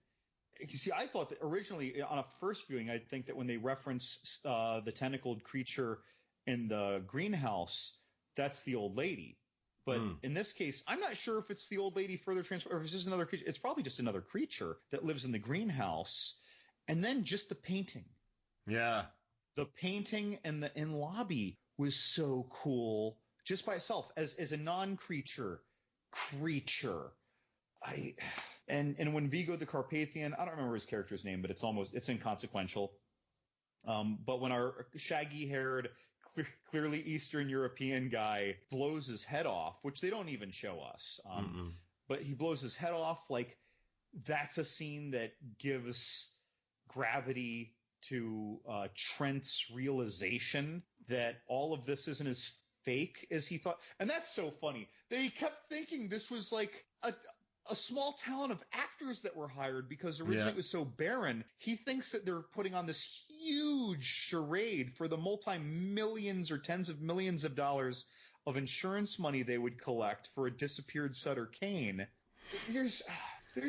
you see, I thought that originally on a first viewing, I think that when they reference the tentacled creature in the greenhouse, that's the old lady. But in this case, I'm not sure if it's the old lady further transformed, or if it's just another creature. It's probably just another creature that lives in the greenhouse. And then just the painting. Yeah. The painting and the in lobby was so cool just by itself as a non-creature creature. And when Vigo the Carpathian, I don't remember his character's name, but it's inconsequential. But when our shaggy-haired, clearly Eastern European guy blows his head off, which they don't even show us, but he blows his head off, like, that's a scene that gives gravity to Trent's realization that all of this isn't as fake as he thought. And that's so funny that he kept thinking this was like a small talent of actors that were hired because originally it was so barren. He thinks that they're putting on this huge charade for the multi-millions or tens of millions of dollars of insurance money they would collect for a disappeared Sutter Kane. There's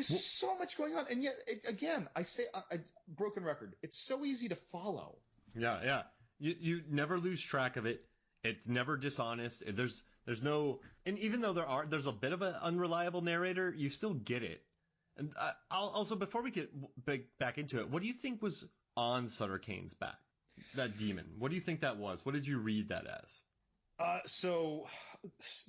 so much going on, and yet, again, I say a broken record. It's so easy to follow. Yeah. You never lose track of it. It's never dishonest. There's no, and even though there's a bit of an unreliable narrator, you still get it. And I'll also, before we get back into it, what do you think was on Sutter Kane's back? That demon. What do you think that was? What did you read that as? So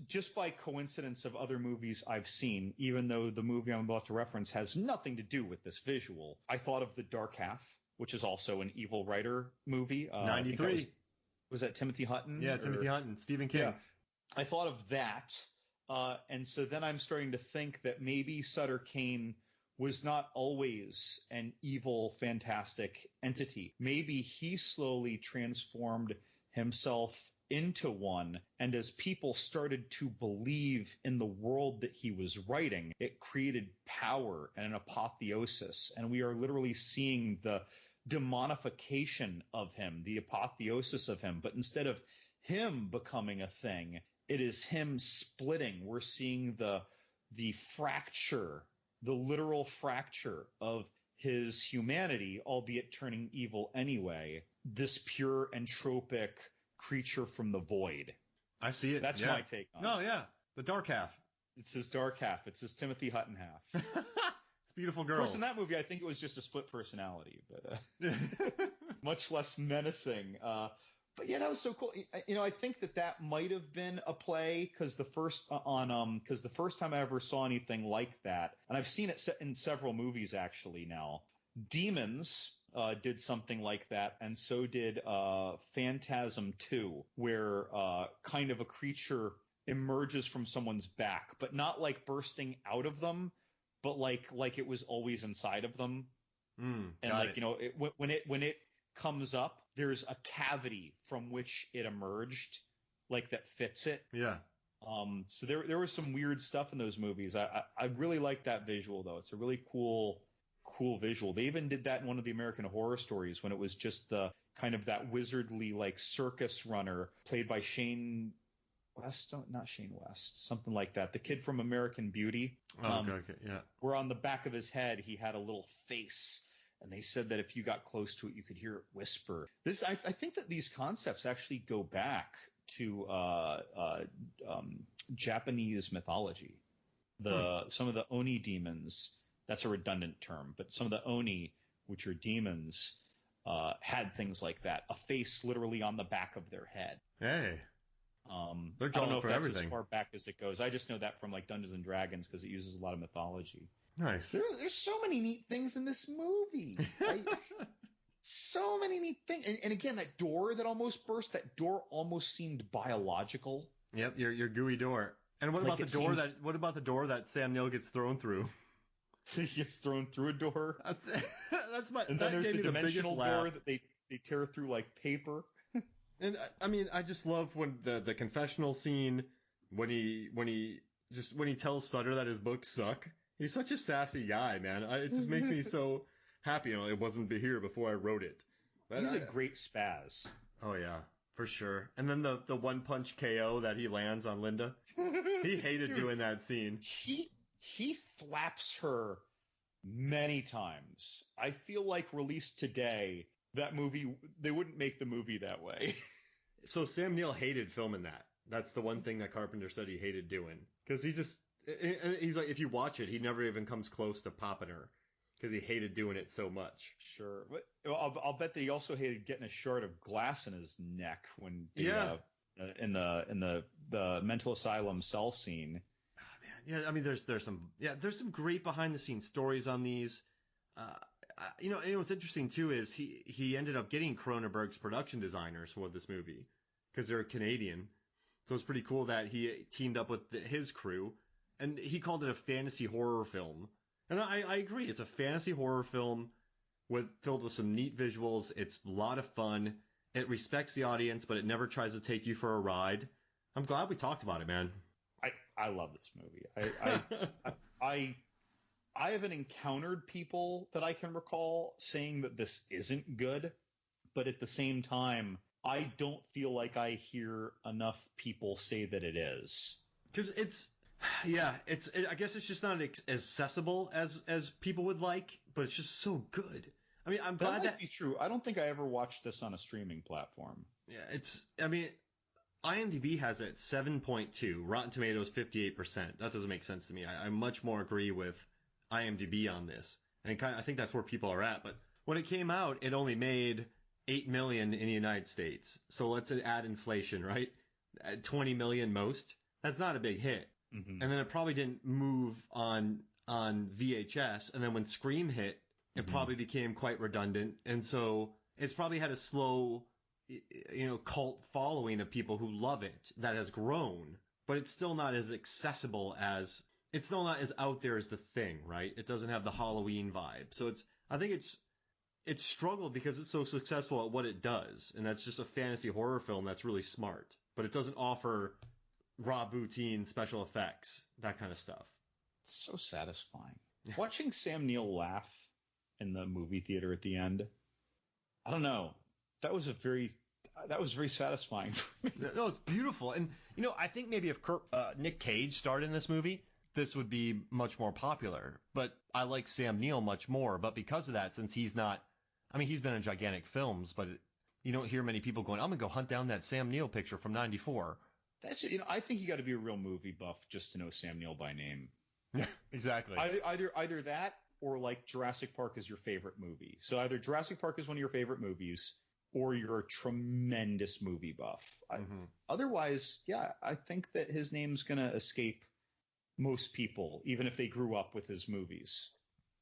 just by coincidence of other movies I've seen, even though the movie I'm about to reference has nothing to do with this visual, I thought of The Dark Half, which is also an Evil Writer movie. 93. Was that Timothy Hutton? Yeah, Timothy Hutton, Stephen King. Yeah, I thought of that. And so then I'm starting to think that maybe Sutter Kane was not always an evil, fantastic entity. Maybe he slowly transformed himself into one, and as people started to believe in the world that he was writing, it created power and an apotheosis, and we are literally seeing the demonification of him, the apotheosis of him. But instead of him becoming a thing, it is him splitting. We're seeing the fracture, the literal fracture of his humanity, albeit turning evil anyway. This pure entropic creature from the void. I see it. That's my take on it. No, yeah. The dark half. It's his dark half. It's his Timothy Hutton half. It's beautiful girls. Of course, in that movie, I think it was just a split personality, but much less menacing. But yeah, that was so cool. I think that might have been a play because the first time I ever saw anything like that, and I've seen it in several movies actually now. Demons did something like that, and so did Phantasm 2, where kind of a creature emerges from someone's back, but not like bursting out of them, but like it was always inside of them. And like, when it comes up, there's a cavity from which it emerged, like that fits it. Yeah. So there was some weird stuff in those movies. I really like that visual though. It's a really cool visual. They even did that in one of the American Horror Stories when it was just the kind of that wizardly like circus runner played by Shane West, not Shane West, something like that. The kid from American Beauty. Okay, yeah. Where on the back of his head he had a little face, and they said that if you got close to it, you could hear it whisper. I think that these concepts actually go back to Japanese mythology. Some of the Oni demons. That's a redundant term, but some of the Oni, which are demons, had things like that. A face literally on the back of their head. Hey. I don't know if that's as far back as it goes. I just know that from like Dungeons and Dragons because it uses a lot of mythology. Nice. There's so many neat things in this movie. So many neat things. And again, that door that almost burst, that door almost seemed biological. Yep, your gooey door. And what about the door that Sam Neill gets thrown through? He gets thrown through a door. And then there's the dimensional door that they tear through like paper. And I mean, I just love when the confessional scene when he tells Sutter that his books suck. He's such a sassy guy, man. It just makes me so happy. It wasn't here before I wrote it. He's a great spaz. Oh yeah, for sure. And then the one punch KO that he lands on Linda. He hated doing that scene. He flaps her many times. I feel like released today, that movie, they wouldn't make the movie that way. So Sam Neill hated filming that. That's the one thing that Carpenter said he hated doing. Because he's like, if you watch it, he never even comes close to popping her. Because he hated doing it so much. Sure. But I'll bet that he also hated getting a shard of glass in his neck when in the mental asylum cell scene. Oh, man. Yeah, I mean, there's some great behind the scenes stories on these. And what's interesting too is he ended up getting Cronenberg's production designers for this movie because they're Canadian. So it's pretty cool that he teamed up with his crew, and he called it a fantasy horror film. And I agree, it's a fantasy horror film filled with some neat visuals. It's a lot of fun. It respects the audience, but it never tries to take you for a ride. I'm glad we talked about it, man. I love this movie. I haven't encountered people that I can recall saying that this isn't good, but at the same time, I don't feel like I hear enough people say that it is. Because I guess it's just not as accessible as people would like, but it's just so good. I mean, I'm glad that might be true. I don't think I ever watched this on a streaming platform. Yeah, IMDb has it 7.2, Rotten Tomatoes 58%. That doesn't make sense to me. I much more agree with IMDb on this. And I think that's where people are at. But when it came out, it only made $8 million in the United States. So let's add inflation, right? At $20 million most. That's not a big hit. Mm-hmm. And then it probably didn't move on VHS. And then when Scream hit, it probably became quite redundant. And so it's probably had a slow, cult following of people who love it that has grown. But it's still not as accessible as... It's still not as out there as The Thing, right? It doesn't have the Halloween vibe. So I think it's struggled because it's so successful at what it does. And that's just a fantasy horror film that's really smart. But it doesn't offer raw routine special effects, that kind of stuff. It's so satisfying. Watching Sam Neill laugh in the movie theater at the end, I don't know. That was very satisfying for me. No, it's beautiful. And, I think maybe if Nick Cage starred in this movie, this would be much more popular. But I like Sam Neill much more. But because of that, since he's not, he's been in gigantic films, but you don't hear many people going, I'm going to go hunt down that Sam Neill picture from 94. That's, I think you got to be a real movie buff just to know Sam Neill by name. Yeah, exactly. Either that or like Jurassic Park is your favorite movie. So either Jurassic Park is one of your favorite movies or you're a tremendous movie buff. Otherwise, yeah, I think that his name's going to escape most people, even if they grew up with his movies.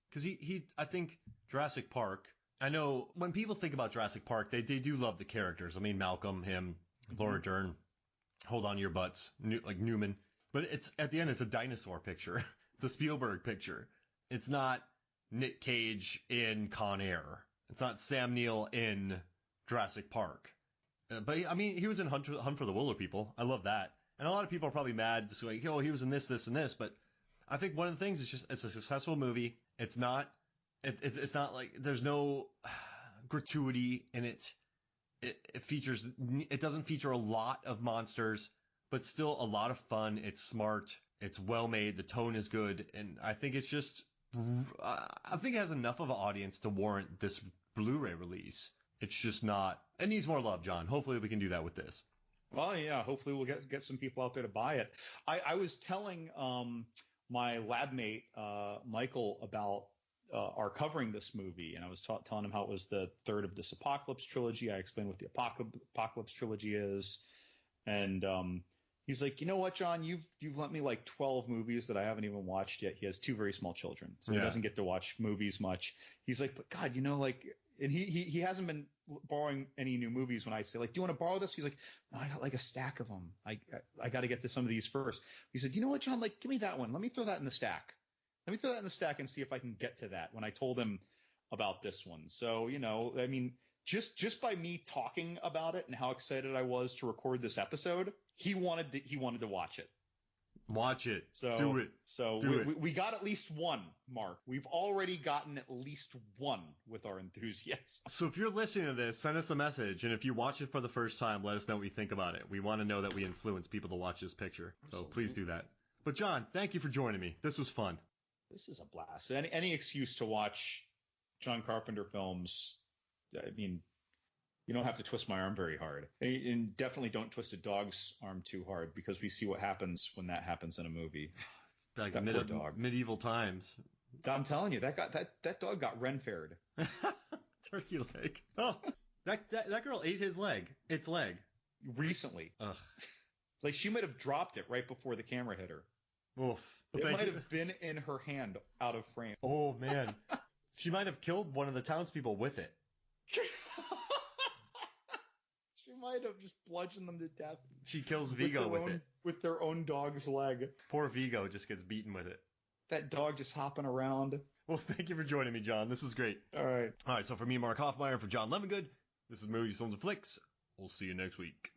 Because I think Jurassic Park, I know when people think about Jurassic Park, they do love the characters. Malcolm, him, Laura Dern, hold on to your butts, like Newman. But it's at the end, it's a dinosaur picture. It's a Spielberg picture. It's not Nick Cage in Con Air. It's not Sam Neill in Jurassic Park. But he was in Hunt for the Wilder People. I love that. And a lot of people are probably mad, just like, he was in this, and this. But I think one of the things is just it's a successful movie. It's not like there's no gratuity in it. It doesn't feature a lot of monsters, but still a lot of fun. It's smart. It's well made. The tone is good. And I think it's just, I think it has enough of an audience to warrant this Blu-ray release. It's just not, it needs more love, John. Hopefully we can do that with this. Well, yeah, hopefully we'll get some people out there to buy it. I was telling, my lab mate, Michael, about, our covering this movie, and I was telling him how it was the third of this Apocalypse trilogy. I explained what the Apocalypse trilogy is. And, he's like, you know what, John, you've lent me like 12 movies that I haven't even watched yet. He has 2 very small children, so he doesn't get to watch movies much. He's like, but God, and he hasn't been borrowing any new movies. When I say, like, do you want to borrow this? He's like, no, I got like a stack of them. I got to get to some of these first. He said, you know what, John, like, give me that one. Let me throw that in the stack. Let me throw that in the stack and see if I can get to that when I told him about this one. So, just by me talking about it and how excited I was to record this episode, he wanted to watch it. Watch it. So do it. So we got at least one, Mark. We've already gotten at least one with our enthusiasts. So if you're listening to this, send us a message. And if you watch it for the first time, let us know what you think about it. We want to know that we influence people to watch this picture. So please do that. But John, thank you for joining me. This was fun. This is a blast. Any excuse to watch John Carpenter films. You don't have to twist my arm very hard. And definitely don't twist a dog's arm too hard, because we see what happens when that happens in a movie. Like that poor dog. Medieval times. I'm telling you, that dog got Ren-fared. Turkey leg. Oh, that girl ate his leg. Its leg. Recently. Ugh. Like, she might have dropped it right before the camera hit her. Oof. It might have been in her hand, out of frame. Oh, man. She might have killed one of the townspeople with it. She might have just bludgeoned them to death. She kills Vigo with it. With their own dog's leg. Poor Vigo just gets beaten with it. That dog just hopping around. Well, thank you for joining me, John. This was great. All right. So for me, Mark Hoffmeyer, and for John Levengood, this is Movies, Films, and Flicks. We'll see you next week.